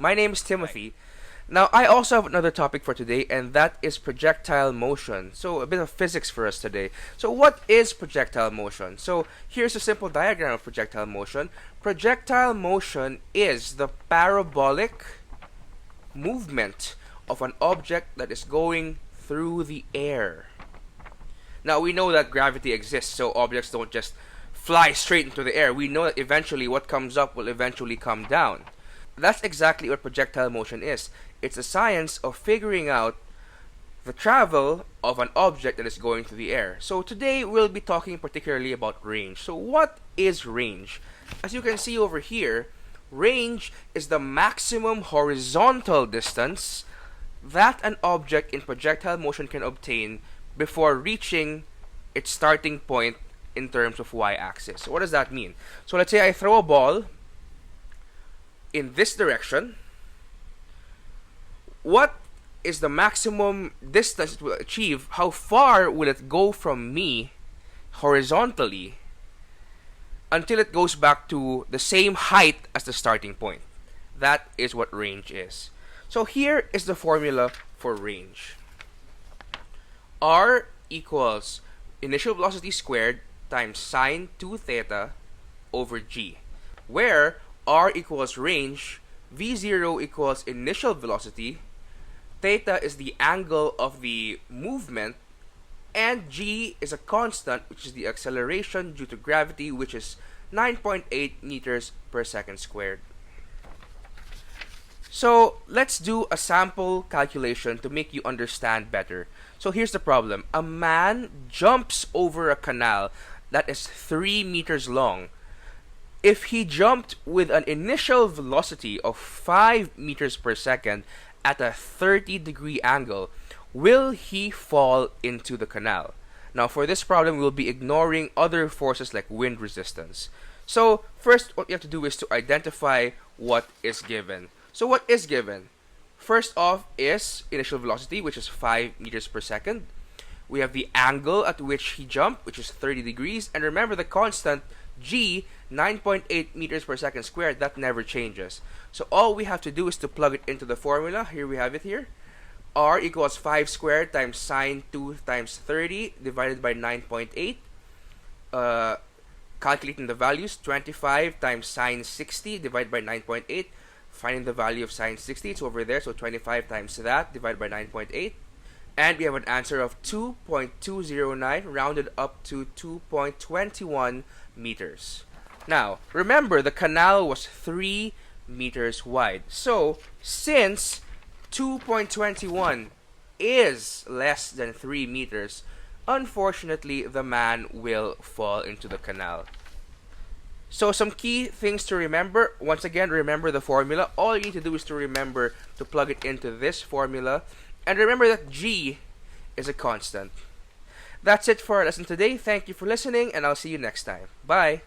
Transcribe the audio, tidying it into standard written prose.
My name is Timothy. Now, I also have another topic for today, and that is projectile motion. So, a bit of physics for us today. So, what is projectile motion? So, here's a simple diagram of projectile motion. Projectile motion is the parabolic movement of an object that is going through the air. Now, we know that gravity exists, so objects don't just fly straight into the air. We know that eventually what comes up will eventually come down. That's exactly what projectile motion is. It's a science of figuring out the travel of an object that is going through the air. So today we'll be talking particularly about range. So what is range? As you can see over here, range is the maximum horizontal distance that an object in projectile motion can obtain before reaching its starting point in terms of y-axis. So what does that mean? So let's say I throw a ball in this direction. What is the maximum distance it will achieve? How far will it go from me horizontally until it goes back to the same height as the starting point? That is what range is. So here is the formula for range. R equals initial velocity squared times sine 2 theta over g, where R equals range, v0 equals initial velocity, theta is the angle of the movement, and g is a constant, which is the acceleration due to gravity, which is 9.8 meters per second squared. So let's do a sample calculation to make you understand better. So here's the problem. A man jumps over a canal that is 3 meters long. If he jumped with an initial velocity of 5 meters per second at a 30-degree angle, will he fall into the canal? Now for this problem, we'll be ignoring other forces like wind resistance. So first, what you have to do is to identify what is given. So what is given? First off is initial velocity, which is 5 meters per second. We have the angle at which he jumped, which is 30 degrees. And remember the constant g, 9.8 meters per second squared, that never changes. So all we have to do is to plug it into the formula. Here we have it here. R equals 5 squared times sine 2 times 30 divided by 9.8. Calculating the values, 25 times sine 60 divided by 9.8. Finding the value of sine 60, it's over there, so 25 times that divided by 9.8. And we have an answer of 2.209 rounded up to 2.21 meters. Now, remember the canal was 3 meters wide. So, since 2.21 is less than 3 meters, unfortunately, the man will fall into the canal. So some key things to remember. Once again, remember the formula. All you need to do is to remember to plug it into this formula. And remember that g is a constant. That's it for our lesson today. Thank you for listening, and I'll see you next time. Bye!